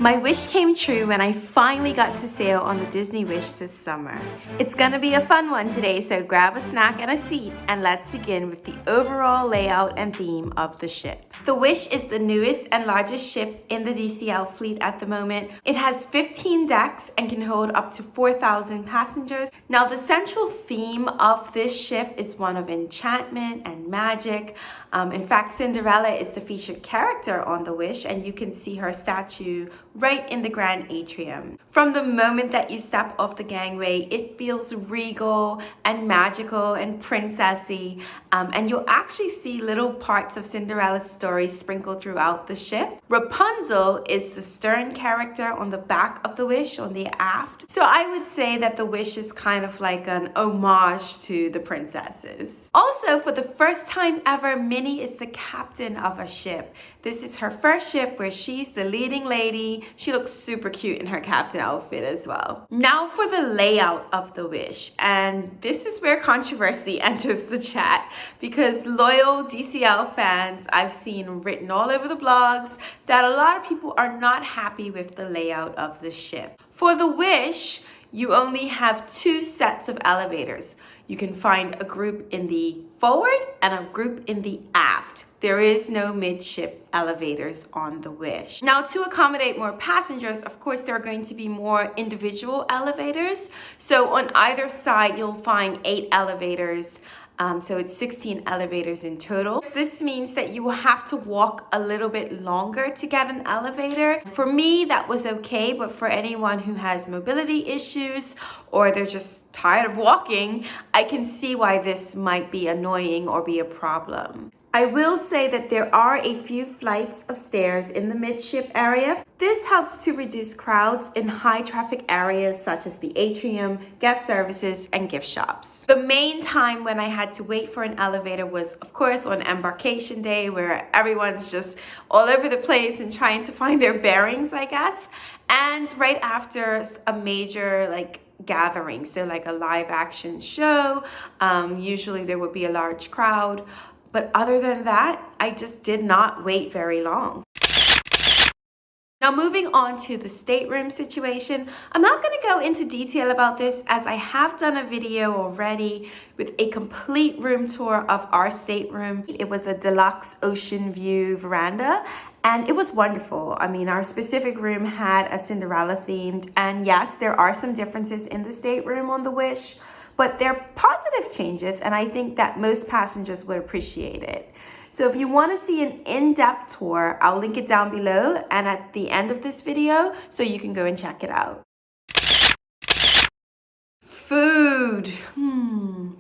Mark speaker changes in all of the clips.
Speaker 1: My wish came true when I finally got to sail on the Disney Wish this summer. It's gonna be a fun one today, so grab a snack and a seat and let's begin with the overall layout and theme of the ship. The Wish is the newest and largest ship in the DCL fleet at the moment. It has 15 decks and can hold up to 4,000 passengers. Now, the central theme of this ship is one of enchantment and magic. In fact, Cinderella is the featured character on the Wish, and you can see her statue right in the grand atrium. From the moment that you step off the gangway, it feels regal and magical and princessy, and you'll actually see little parts of Cinderella's story sprinkled throughout the ship. Rapunzel is the stern character on the back of the Wish, on the aft. So I would say that the Wish is kind of like an homage to the princesses. Also, for the first time ever, Minnie is the captain of a ship. This is her first ship where she's the leading lady. She looks super cute in her captain outfit as well. Now for the layout of the Wish, and this is where controversy enters the chat, because loyal DCL fans I've seen written all over the blogs that a lot of people are not happy with the layout of the ship. For the Wish, you only have two sets of elevators. You can find a group in the forward and a group in the aft. There is no midship elevators on the Wish. Now, to accommodate more passengers, of course, there are going to be more individual elevators. So on either side, you'll find 8 elevators. So it's 16 elevators in total. This means that you will have to walk a little bit longer to get an elevator. For me, that was okay, but for anyone who has mobility issues or they're just tired of walking, I can see why this might be annoying or be a problem. I will say that there are a few flights of stairs in the midship area. This helps to reduce crowds in high traffic areas such as the atrium, guest services, and gift shops. The main time when I had to wait for an elevator was, of course, on embarkation day, where everyone's just all over the place and trying to find their bearings, I guess. And right after a major gathering, so like a live action show, usually there would be a large crowd. But other than that, I just did not wait very long. Now, moving on to the stateroom situation, I'm not going to go into detail about this as I have done a video already with a complete room tour of our stateroom. It was a Deluxe Oceanview veranda, and it was wonderful. I mean, our specific room had a Cinderella themed, and yes, there are some differences in the stateroom on the Wish, but they're positive changes, and I think that most passengers would appreciate it. So if you want to see an in-depth tour, I'll link it down below and at the end of this video so you can go and check it out. Food.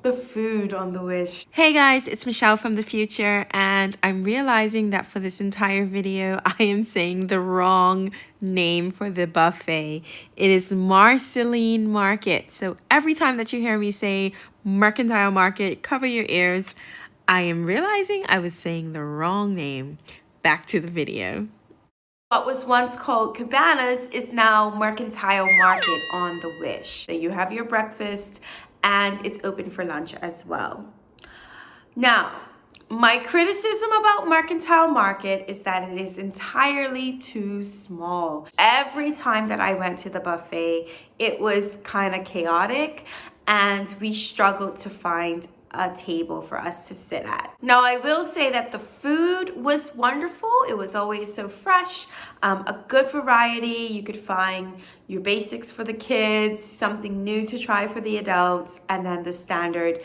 Speaker 1: The food on the Wish. Hey guys, it's Michelle from the future, and I'm realizing that for this entire video, I am saying the wrong name for the buffet. It is Marceline Market. So every time that you hear me say Mercantile Market, cover your ears. I am realizing I was saying the wrong name. Back to the video. What was once called Cabanas is now Mercantile Market on the Wish. So you have your breakfast and it's open for lunch as well. Now, my criticism about Mercantile Market is that it is entirely too small. Every time that I went to the buffet, it was kind of chaotic and we struggled to find a table for us to sit at. Now, I will say that the food was wonderful. It was always so fresh, a good variety. You could find your basics for the kids, something new to try for the adults, and then the standard,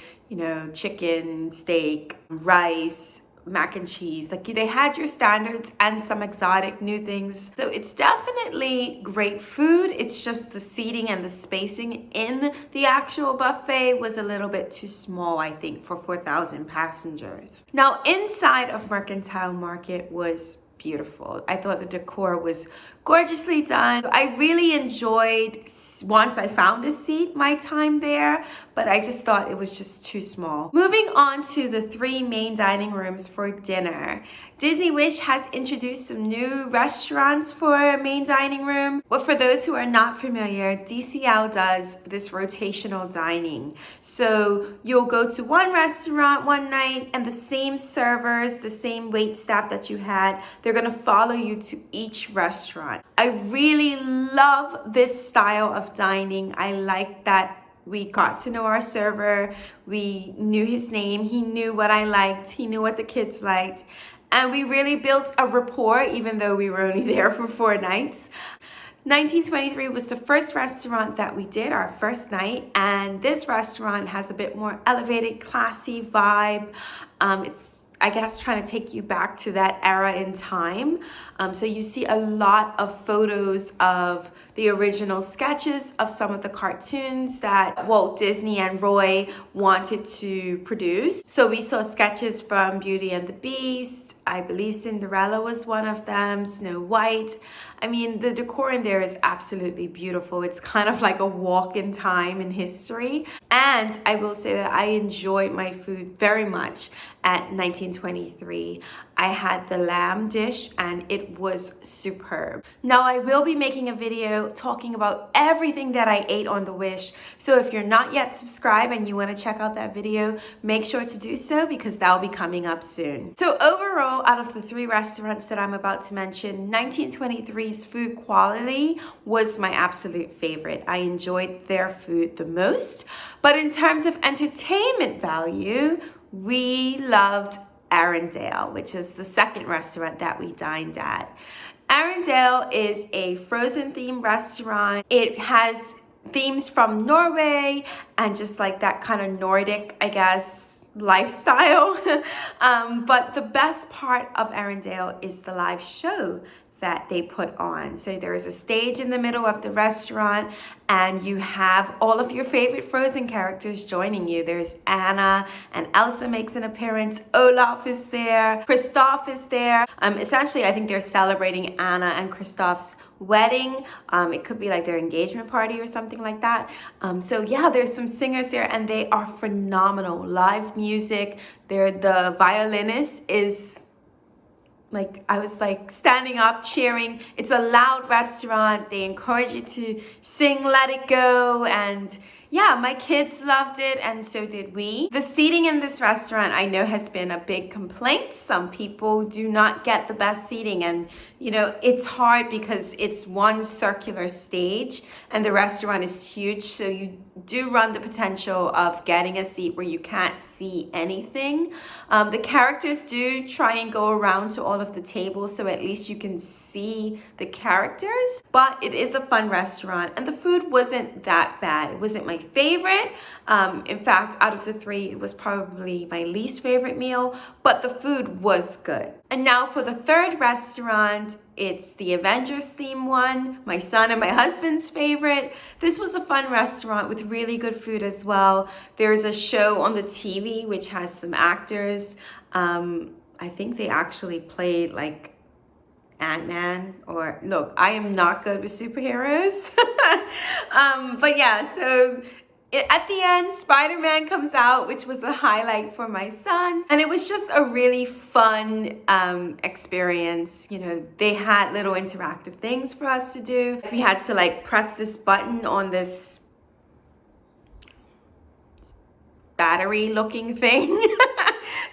Speaker 1: chicken, steak, rice, mac and cheese. They had your standards and some exotic new things. So it's definitely great food. It's just the seating and the spacing in the actual buffet was a little bit too small, I think, for 4,000 passengers. Now, inside of Mercantile Market was beautiful. I thought the decor was gorgeously done. I really enjoyed, once I found a seat, my time there, but I just thought it was just too small. Moving on to the 3 main dining rooms for dinner. Disney Wish has introduced some new restaurants for main dining room. But for those who are not familiar, DCL does this rotational dining. So you'll go to one restaurant one night and the same servers, the same wait staff that you had, they're gonna follow you to each restaurant. restaurant. I really love this style of dining. I like that we got to know our server. We knew his name. He knew what I liked. He knew what the kids liked. And we really built a rapport, even though we were only there for 4 nights. 1923 was the first restaurant that we did, our first night. And this restaurant has a bit more elevated, classy vibe. It's, I guess, trying to take you back to that era in time. So you see a lot of photos of the original sketches of some of the cartoons that Walt Disney and Roy wanted to produce. So we saw sketches from Beauty and the Beast. I believe Cinderella was one of them, Snow White. I mean, the decor in there is absolutely beautiful. It's kind of like a walk in time in history. And I will say that I enjoyed my food very much at 1923. I had the lamb dish and it was superb. Now I will be making a video talking about everything that I ate on the Wish. So if you're not yet subscribed and you want to check out that video, make sure to do so because that'll be coming up soon. So overall, out of the 3 restaurants that I'm about to mention, 1923's food quality was my absolute favorite. I enjoyed their food the most. But in terms of entertainment value, we loved Arendelle, which is the second restaurant that we dined at. Arendelle is a Frozen themed restaurant. It has themes from Norway and just like that kind of Nordic, I guess, lifestyle. But the best part of Arendelle is the live show that they put on. So there is a stage in the middle of the restaurant and you have all of your favorite Frozen characters joining you. There's Anna and Elsa makes an appearance. Olaf is there. Kristoff is there. Essentially, I think they're celebrating Anna and Kristoff's wedding. It could be like their engagement party or something like that. So yeah, there's some singers there and they are phenomenal. Live music. The violinist is like, I was like standing up cheering. It's a loud restaurant. They encourage you to sing Let It Go. And yeah, my kids loved it and so did we. The seating in this restaurant I know has been a big complaint. Some people do not get the best seating and you know, it's hard because it's one circular stage and the restaurant is huge. So you do run the potential of getting a seat where you can't see anything. The characters do try and go around to all of the tables so at least you can see the characters. But it is a fun restaurant and the food wasn't that bad. It wasn't my favorite. In fact, out of the 3, it was probably my least favorite meal, but the food was good. And now for the 3rd restaurant, it's the Avengers theme one, my son and my husband's favorite. This was a fun restaurant with really good food as well. There's a show on the TV which has some actors. I think they actually played like Ant-Man or look, I am not good with superheroes. But yeah, so at the end, Spider-Man comes out, which was a highlight for my son. And it was just a really fun experience. You know, they had little interactive things for us to do. We had to like press this button on this battery looking thing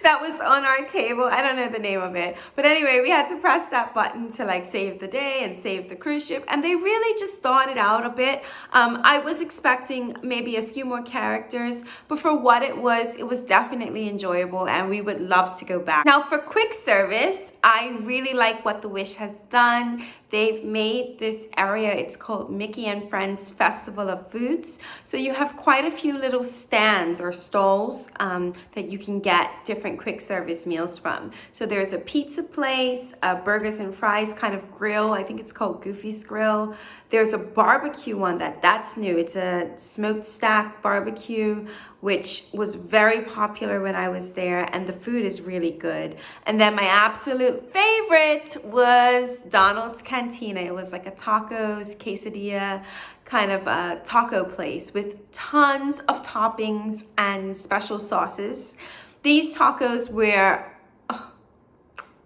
Speaker 1: that was on our table. I don't know the name of it. But anyway, we had to press that button to like save the day and save the cruise ship. And they really just thawed it out a bit. I was expecting maybe a few more characters, but for what it was definitely enjoyable and we would love to go back. Now for quick service, I really like what the Wish has done. They've made this area, it's called Mickey and Friends Festival of Foods. So you have quite a few little stands or stalls that you can get different quick service meals from. So there's a pizza place, a burgers and fries kind of grill. I think it's called Goofy's Grill. There's a barbecue one that's new. It's a smoked stack barbecue, which was very popular when I was there, and the food is really good. And then my absolute favorite was Donald's Cantina. It was like a tacos, quesadilla, kind of a taco place with tons of toppings and special sauces. These tacos were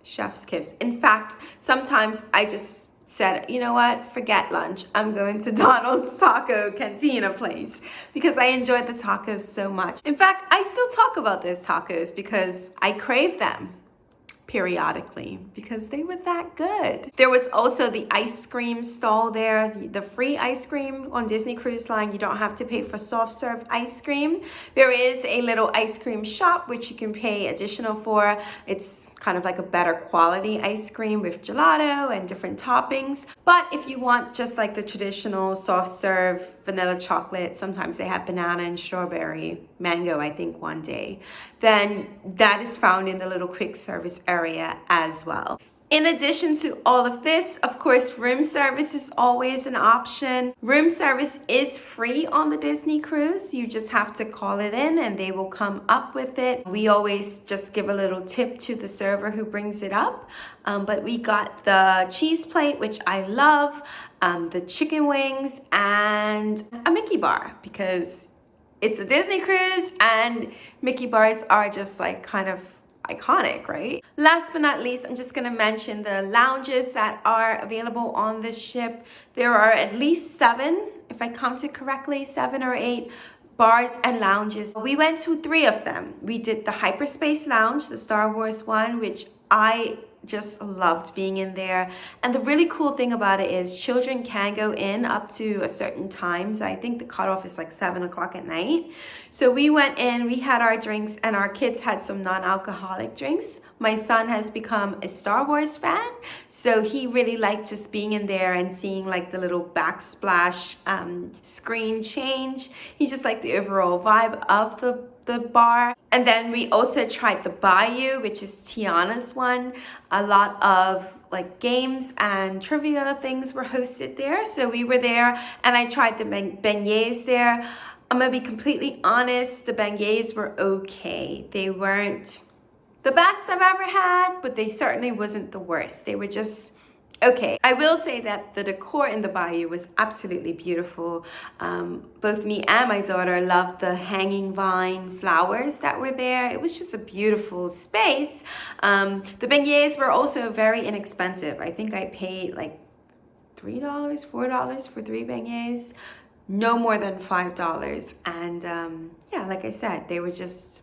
Speaker 1: chef's kiss. In fact, sometimes I just said, you know what, forget lunch. I'm going to Donald's Taco Cantina place because I enjoyed the tacos so much. In fact, I still talk about those tacos because I crave them. periodically because they were that good. There was also the ice cream stall there, the free ice cream on Disney Cruise Line. You don't have to pay for soft serve ice cream. There is a little ice cream shop which you can pay additional for. It's kind of like a better quality ice cream with gelato and different toppings. But if you want just like the traditional soft serve vanilla chocolate, sometimes they have banana and strawberry, mango I think one day, then that is found in the little quick service area as well. In addition to all of this, of course, room service is always an option. Room service is free on the Disney cruise. You just have to call it in and they will come up with it. We always just give a little tip to the server who brings it up. But we got the cheese plate, which I love, the chicken wings, and a Mickey bar because it's a Disney cruise and Mickey bars are just like kind of iconic, right? Last but not least, I'm just going to mention the lounges that are available on this ship. There are at least 7, if I counted correctly, 7 or 8 bars and lounges. We went to 3 of them. We did the Hyperspace Lounge, the Star Wars one, which I just loved being in there. And the really cool thing about it is children can go in up to a certain time. So I think the cutoff is like 7 o'clock at night. So we went in, we had our drinks, and our kids had some non-alcoholic drinks. My son has become a Star Wars fan, so he really liked just being in there and seeing like the little backsplash screen change. He just liked the overall vibe of the bar. And then we also tried the Bayou, which is Tiana's one. A lot of like games and trivia things were hosted there. So we were there and I tried the beignets there. I'm gonna be completely honest, the beignets were okay. They weren't the best I've ever had, but they certainly wasn't the worst. They were just okay. I will say that the decor in the Bayou was absolutely beautiful. Both me and my daughter loved the hanging vine flowers that were there. It was just a beautiful space. The beignets were also very inexpensive. I think I paid like $3, $4 for 3 beignets. No more than $5. And yeah, like I said, they were just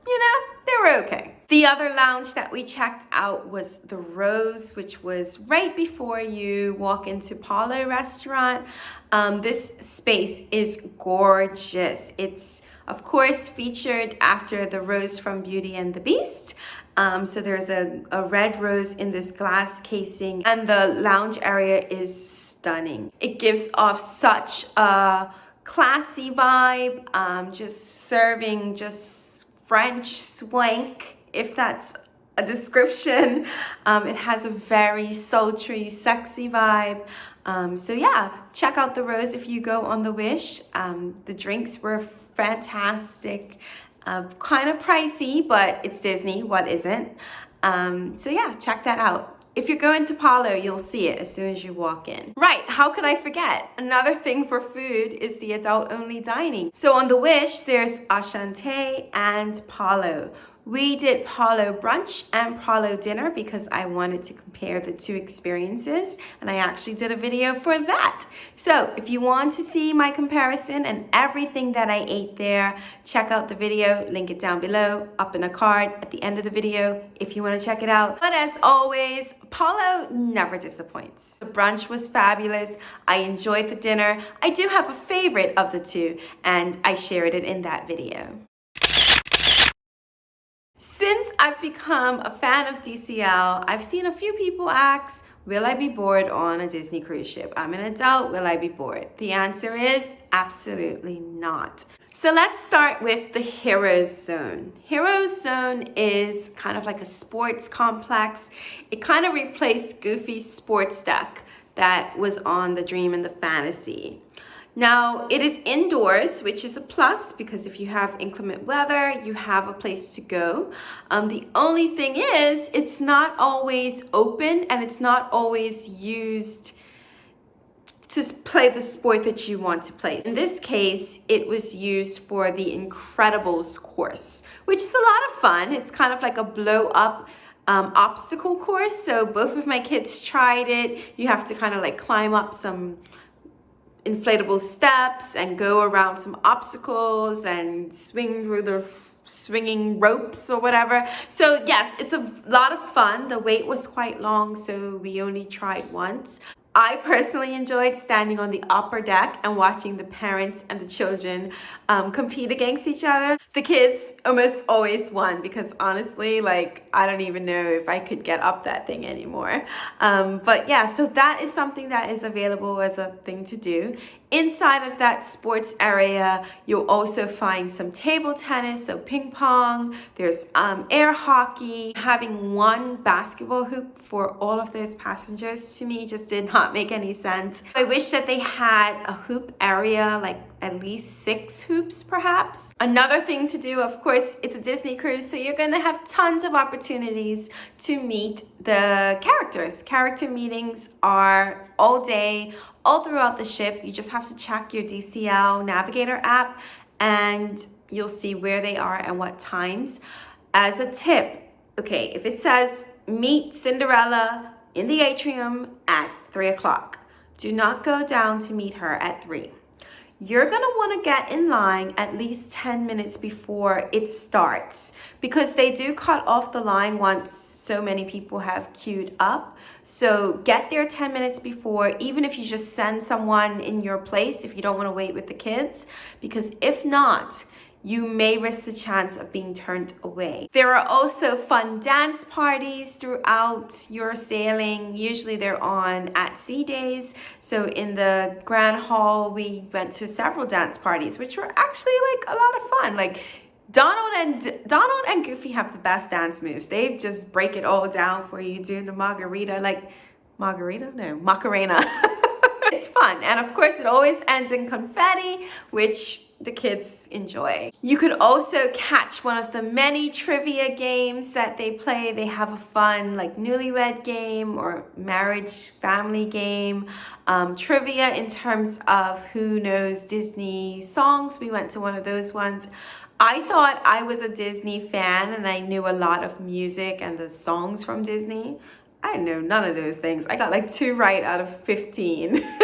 Speaker 1: you know, they were okay. The other lounge that we checked out was the Rose, which was right before you walk into Palo restaurant. This space is gorgeous. It's of course featured after the rose from Beauty and the Beast. So there's a red rose in this glass casing, and the lounge area is stunning. It gives off such a classy vibe, just serving just French swank, if that's a description. It has a very sultry, sexy vibe. So yeah, check out the Rose if you go on the Wish. The drinks were fantastic, kind of pricey, but it's Disney, what isn't? So yeah, check that out. If you're going to Palo, you'll see it as soon as you walk in. Right, how could I forget? Another thing for food is the adult-only dining. So on the Wish, there's Oceanview and Palo. We did Palo brunch and Palo dinner because I wanted to compare the 2 experiences, and I actually did a video for that. So if you want to see my comparison and everything that I ate there, check out the video, link it down below, up in a card at the end of the video if you want to check it out. But as always, Palo never disappoints. The brunch was fabulous. I enjoyed the dinner. I do have a favorite of the 2, and I shared it in that video. Since I've become a fan of DCL, I've seen a few people ask, will I be bored on a Disney cruise ship? I'm an adult, will I be bored? The answer is absolutely not. So let's start with the Heroes Zone. Heroes Zone is kind of like a sports complex. It kind of replaced Goofy's sports deck that was on the Dream and the Fantasy. Now, it is indoors, which is a plus because if you have inclement weather, you have a place to go. The only thing is, it's not always open and it's not always used to play the sport that you want to play. In this case, it was used for the Incredibles course, which is a lot of fun. It's kind of like a blow-up obstacle course. So both of my kids tried it. You have to kind of like climb up some inflatable steps and go around some obstacles and swing through the swinging ropes or whatever. So yes, it's a lot of fun. The wait was quite long, so we only tried once. I personally enjoyed standing on the upper deck and watching the parents and the children compete against each other. The kids almost always won because honestly, like, I don't even know if I could get up that thing anymore. But yeah, so that is something that is available as a thing to do. Inside of that sports area, you'll also find some table tennis, so ping pong, there's air hockey. Having one basketball hoop for all of those passengers to me just did not make any sense. I wish that they had a hoop area, like at least 6 hoops perhaps. Another thing to do, of course, it's a Disney cruise, so you're gonna have tons of opportunities to meet the characters. Character meetings are all day, all throughout the ship. You just have to check your DCL Navigator app and you'll see where they are and what times. As a tip, okay, if it says meet Cinderella in the atrium at 3 o'clock, do not go down to meet her at 3. You're gonna wanna get in line at least 10 minutes before it starts because they do cut off the line once so many people have queued up. So get there 10 minutes before, even if you just send someone in your place if you don't wanna wait with the kids, because if not, you may risk the chance of being turned away. There are also fun dance parties throughout your sailing. Usually they're on at sea days. So in the Grand Hall, we went to several dance parties, which were actually like a lot of fun. Like Donald and Goofy have the best dance moves. They just break it all down for you, doing the Macarena. It's fun. And of course, it always ends in confetti, which the kids enjoy. You could also catch one of the many trivia games that they play. They have a fun like newlywed game or marriage family game. Trivia in terms of who knows Disney songs. We went to one of those ones. I thought I was a Disney fan and I knew a lot of music and the songs from Disney. I know none of those things. I got like 2 right out of 15.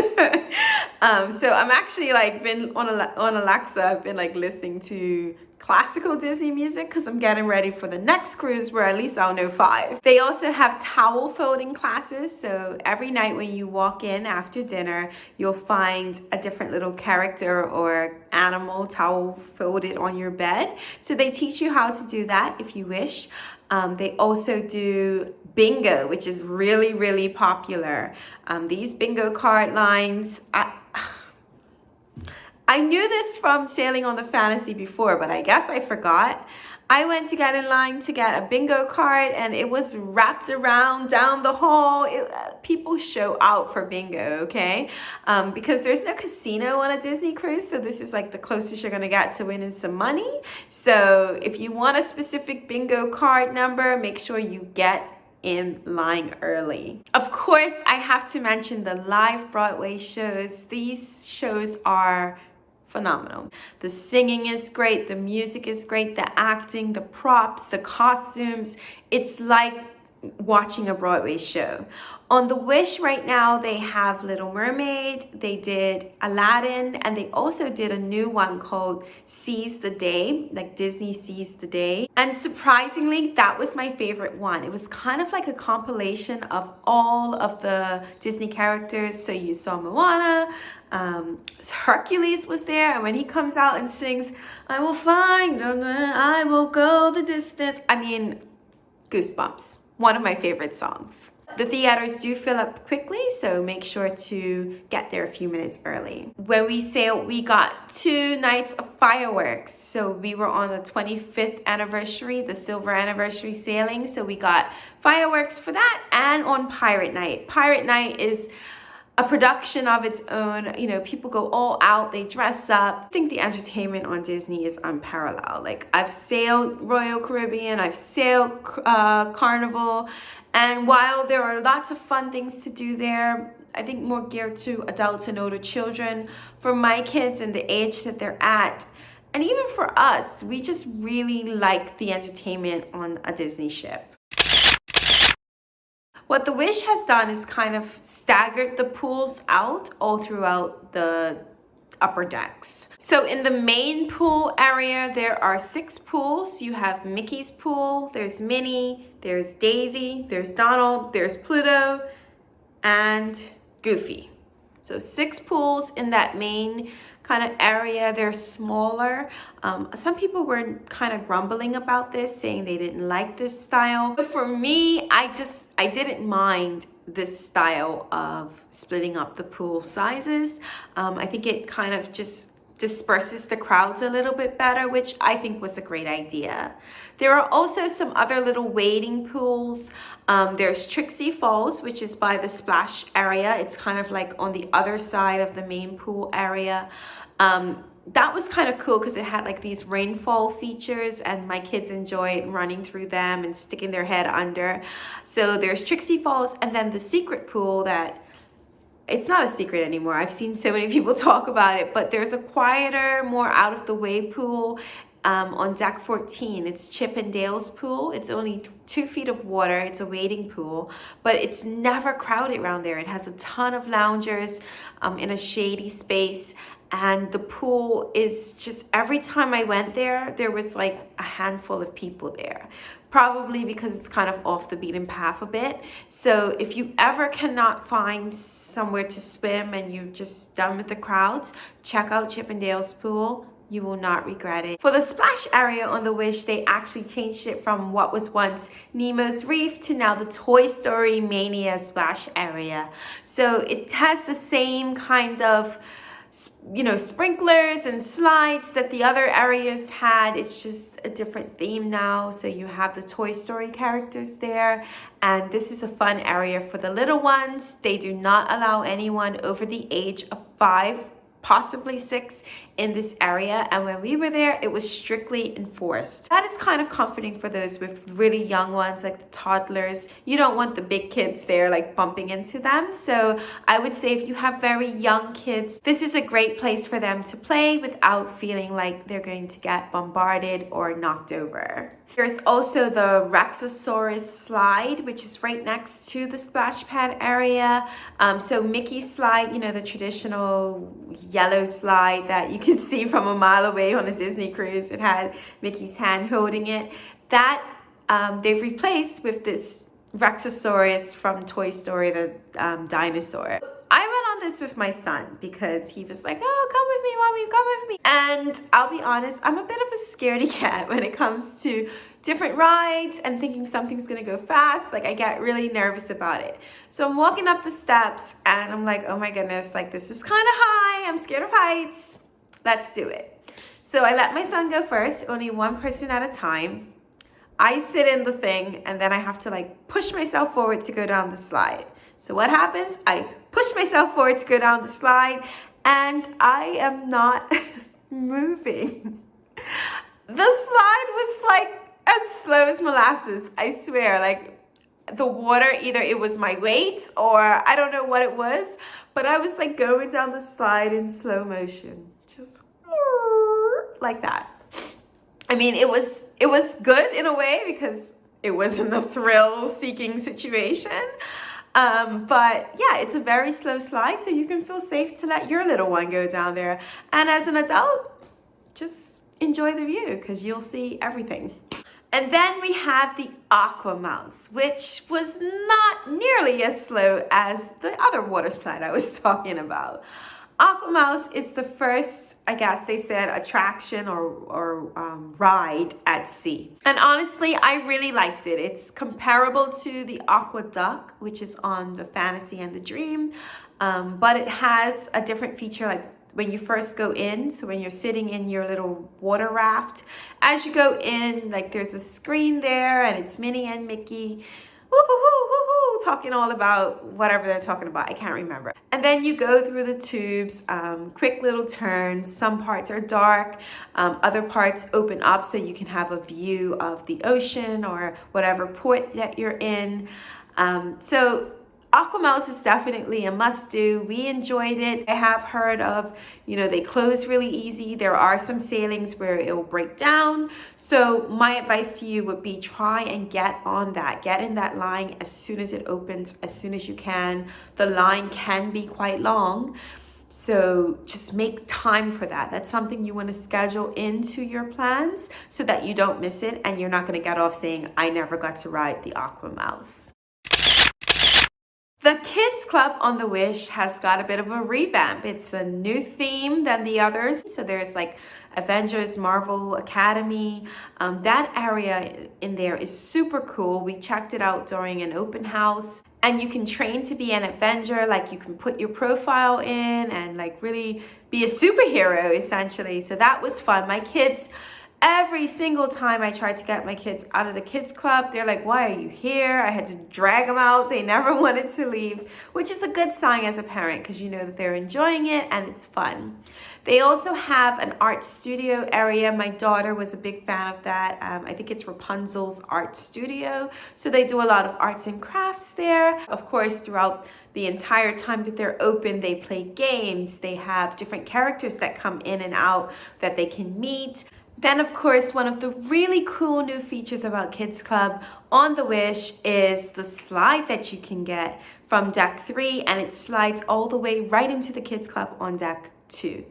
Speaker 1: So I'm actually like been on Alexa, I've been like listening to classical Disney music because I'm getting ready for the next cruise where at least I'll know 5. They also have towel folding classes. So every night when you walk in after dinner, you'll find a different little character or animal towel folded on your bed. So they teach you how to do that if you wish. They also do bingo, which is really, really popular. These bingo card lines, I knew this from sailing on the Fantasy before, but I guess I forgot. I went to get in line to get a bingo card and it was wrapped around down the hall. People show out for bingo, okay? Because there's no casino on a Disney cruise, so this is like the closest you're gonna get to winning some money. So if you want a specific bingo card number, make sure you get in line early. Of course, I have to mention the live Broadway shows. These shows are phenomenal. The singing is great, the music is great, the acting, the props, the costumes. It's like watching a Broadway show. On the Wish right now, they have Little Mermaid, they did Aladdin, and they also did a new one called Seize the Day, like Disney Seize the Day. And surprisingly, that was my favorite one. It was kind of like a compilation of all of the Disney characters. So you saw Moana, Hercules was there, and when he comes out and sings, I will find, I will go the distance. I mean, goosebumps. One of my favorite songs. The theaters do fill up quickly, so make sure to get there a few minutes early. When we sailed, we got 2 nights of fireworks. So we were on the 25th anniversary, the silver anniversary sailing. So we got fireworks for that and on Pirate Night. Pirate Night is a production of its own. You know, people go all out, they dress up. I think the entertainment on Disney is unparalleled. Like, I've sailed Royal Caribbean, I've sailed Carnival, and while there are lots of fun things to do there, I think more geared to adults and older children, for my kids and the age that they're at, and even for us, we just really like the entertainment on a Disney ship. What the Wish has done is kind of staggered the pools out all throughout the upper decks. So in the main pool area, there are 6 pools. You have Mickey's pool, there's Minnie, there's Daisy, there's Donald, there's Pluto, and Goofy. So 6 pools in that main kind of area. They're smaller. Some people were kind of grumbling about this, saying they didn't like this style. But for me, I didn't mind this style of splitting up the pool sizes. I think it kind of just disperses the crowds a little bit better, which I think was a great idea. There are also some other little wading pools. There's Trixie Falls, which is by the splash area. It's kind of like on the other side of the main pool area. That was kind of cool because it had like these rainfall features, and my kids enjoy running through them and sticking their head under. So there's Trixie Falls, and then the secret pool that it's not a secret anymore. I've seen so many people talk about it, but there's a quieter, more out of the way pool on deck 14. It's Chip and Dale's pool. It's only 2 feet of water. It's a wading pool, but it's never crowded around there. It has a ton of loungers in a shady space. And the pool is just, every time I went there, there was like a handful of people there. Probably because it's kind of off the beaten path a bit. So if you ever cannot find somewhere to swim and you're just done with the crowds, check out Chip and Dale's pool. You will not regret it. For the splash area on the Wish, they actually changed it from what was once Nemo's Reef to now the Toy Story Mania splash area. So it has the same kind of, you know, sprinklers and slides that the other areas had. It's just a different theme now. So you have the Toy Story characters there, and this is a fun area for the little ones. They do not allow anyone over the age of 5, possibly 6 in this area, and when we were there, it was strictly enforced. That is kind of comforting for those with really young ones, like the toddlers. You don't want the big kids there like bumping into them. So I would say if you have very young kids, this is a great place for them to play without feeling like they're going to get bombarded or knocked over. There's also the Rexosaurus slide, which is right next to the splash pad area. So Mickey's slide, you know, the traditional yellow slide that you can see from a mile away on a Disney cruise. It had Mickey's hand holding it. That they've replaced with this Rexosaurus from Toy Story, the dinosaur. I went on this with my son because he was like, oh, come with me, mommy, come with me. And I'll be honest, I'm a bit of a scaredy cat when it comes to different rides and thinking something's gonna go fast. Like, I get really nervous about it. So I'm walking up the steps and I'm like, oh my goodness, like this is kind of high. I'm scared of heights. Let's do it. So I let my son go first, only one person at a time. I sit in the thing and then I have to like push myself forward to go down the slide. So what happens? I push myself forward to go down the slide and I am not moving. The slide was like as slow as molasses, I swear. Like the water, either it was my weight or I don't know what it was, but I was like going down the slide in slow motion, just like that. I mean, it was good in a way because it wasn't a thrill-seeking situation. But yeah, it's a very slow slide, so you can feel safe to let your little one go down there. And as an adult, just enjoy the view because you'll see everything. And then we have the Aqua Mouse, which was not nearly as slow as the other water slide I was talking about. Aqua Mouse is the first, I guess they said, attraction or ride at sea. And honestly, I really liked it. It's comparable to the Aqua Duck, which is on the Fantasy and the Dream, but it has a different feature, like when you first go in, so when you're sitting in your little water raft, as you go in, like there's a screen there and it's Minnie and Mickey, woo-hoo-hoo, talking all about whatever they're talking about. I can't remember. And then you go through the tubes, quick little turns. Some parts are dark, other parts open up so you can have a view of the ocean or whatever port that you're in. So Aqua Mouse is definitely a must-do. We enjoyed it. I have heard of, you know, they close really easy. There are some sailings where it will break down. So my advice to you would be try and get on that. Get in that line as soon as it opens, as soon as you can. The line can be quite long. So just make time for that. That's something you want to schedule into your plans so that you don't miss it and you're not going to get off saying, I never got to ride the Aqua Mouse. The Kids Club on the Wish has got a bit of a revamp. It's a new theme than the others. So there's like Avengers, Marvel Academy. That area in there is super cool. We checked it out during an open house. And you can train to be an Avenger, like you can put your profile in and like really be a superhero essentially. So that was fun. My kids, every single time I tried to get my kids out of the kids club, they're like, why are you here? I had to drag them out. They never wanted to leave, which is a good sign as a parent because you know that they're enjoying it and it's fun. They also have an art studio area. My daughter was a big fan of that. I think it's Rapunzel's art studio. So they do a lot of arts and crafts there. Of course, throughout the entire time that they're open, they play games. They have different characters that come in and out that they can meet. Then, of course, one of the really cool new features about Kids Club on the Wish is the slide that you can get from deck 3, and it slides all the way right into the Kids Club on deck 2.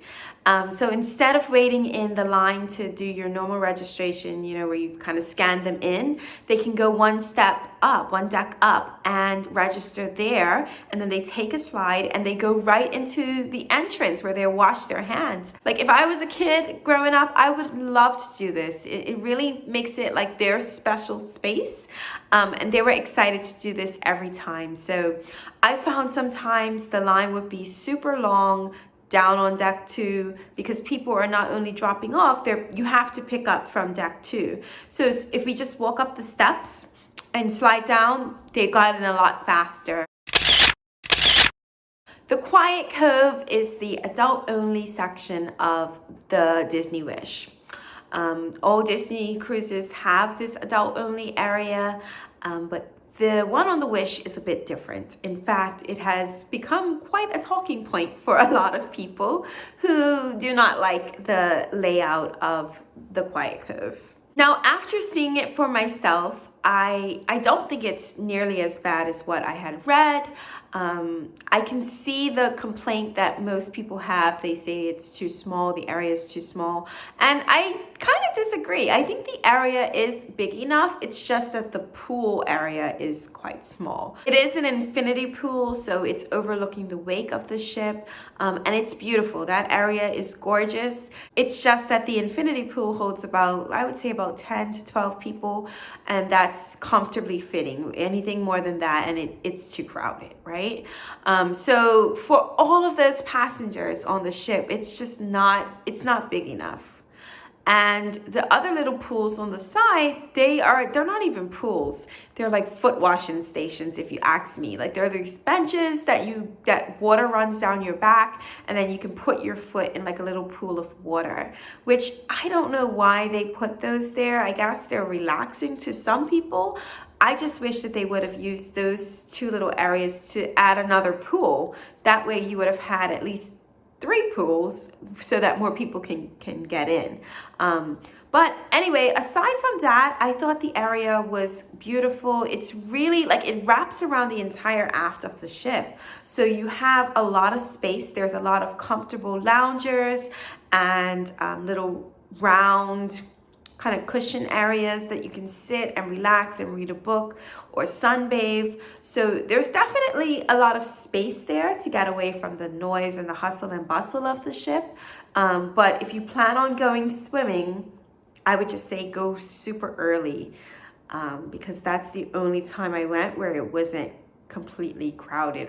Speaker 1: So instead of waiting in the line to do your normal registration, you know, where you kind of scan them in, they can go one step up, one deck up and register there. And then they take a slide and they go right into the entrance where they wash their hands. Like if I was a kid growing up, I would love to do this. It really makes it like their special space. And they were excited to do this every time. So I found sometimes the line would be super long down on deck 2 because people are not only dropping off there, you have to pick up from deck 2. So if we just walk up the steps and slide down, they got in a lot faster. The Quiet Cove is the adult only section of the Disney Wish. All Disney cruises have this adult only area, but the one on the Wish is a bit different. In fact, it has become quite a talking point for a lot of people who do not like the layout of the Quiet Cove. Now, after seeing it for myself, I don't think it's nearly as bad as what I had read. I can see the complaint that most people have. They say it's too small, the area is too small. And I kind of disagree. I think the area is big enough. It's just that the pool area is quite small. It is an infinity pool, so it's overlooking the wake of the ship. And it's beautiful. That area is gorgeous. It's just that the infinity pool holds about, I would say about 10 to 12 people. And that's comfortably fitting. Anything more than that, and it's too crowded, right? So for all of those passengers on the ship, it's not big enough. And the other little pools on the side, they're not even pools. They're like foot washing stations, if you ask me. Like there are these benches that water runs down your back, and then you can put your foot in like a little pool of water, which I don't know why they put those there. I guess they're relaxing to some people. I just wish that they would have used those two little areas to add another pool. That way you would have had at least 3 pools so that more people can get in. But anyway, aside from that, I thought the area was beautiful. It's really like it wraps around the entire aft of the ship. So you have a lot of space. There's a lot of comfortable loungers and little round kind of cushion areas that you can sit and relax and read a book or sunbathe. So there's definitely a lot of space there to get away from the noise and the hustle and bustle of the ship. But if you plan on going swimming, I would just say go super early because that's the only time I went where it wasn't completely crowded.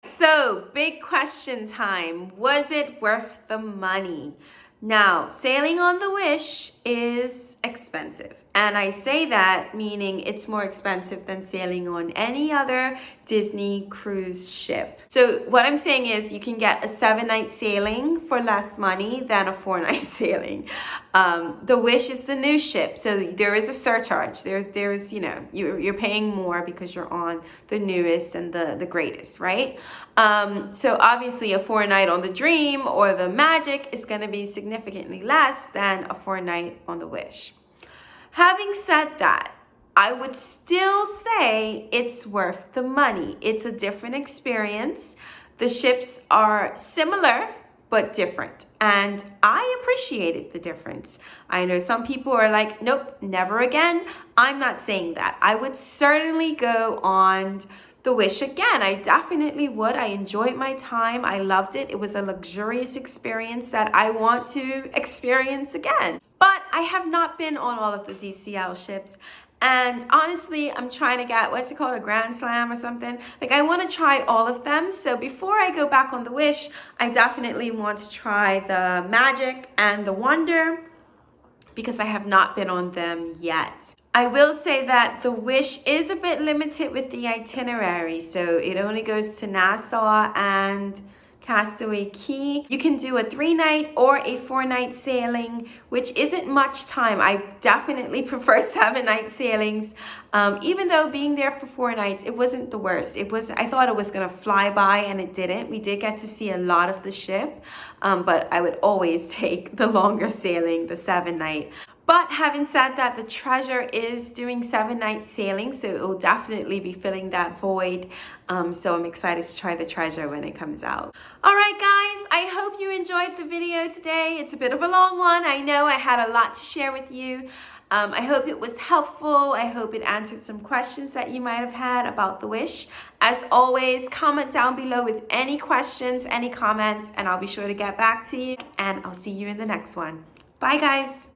Speaker 1: So, big question time. Was it worth the money? Now, sailing on the Wish is expensive. And I say that meaning it's more expensive than sailing on any other Disney cruise ship. So what I'm saying is you can get a 7-night sailing for less money than a 4-night sailing. The Wish is the new ship, so there is a surcharge. There's you know, you're paying more because you're on the newest and the greatest, right? So obviously a 4-night on the Dream or the Magic is going to be significantly less than a 4-night on the Wish. Having said that, I would still say it's worth the money. It's a different experience. The ships are similar but different, and I appreciated the difference. I know some people are like, nope, never again. I'm not saying that. I would certainly go on the Wish again. I definitely would. I enjoyed my time. I loved it. It was a luxurious experience that I want to experience again. But I have not been on all of the DCL ships. And honestly, I'm trying to get, what's it called, a Grand Slam or something? Like, I want to try all of them. So before I go back on the Wish, I definitely want to try the Magic and the Wonder, because I have not been on them yet. I will say that the Wish is a bit limited with the itinerary. So it only goes to Nassau and Castaway Cay. You can do a 3-night or a 4-night sailing, which isn't much time. I definitely prefer 7-night sailings. Even though being there for 4 nights, it wasn't the worst. I thought it was gonna fly by, and it didn't. We did get to see a lot of the ship, but I would always take the longer sailing, the 7-night. But having said that, the Treasure is doing 7-night sailing, so it will definitely be filling that void. So I'm excited to try the Treasure when it comes out. All right, guys, I hope you enjoyed the video today. It's a bit of a long one. I know I had a lot to share with you. I hope it was helpful. I hope it answered some questions that you might have had about the Wish. As always, comment down below with any questions, any comments, and I'll be sure to get back to you. And I'll see you in the next one. Bye, guys.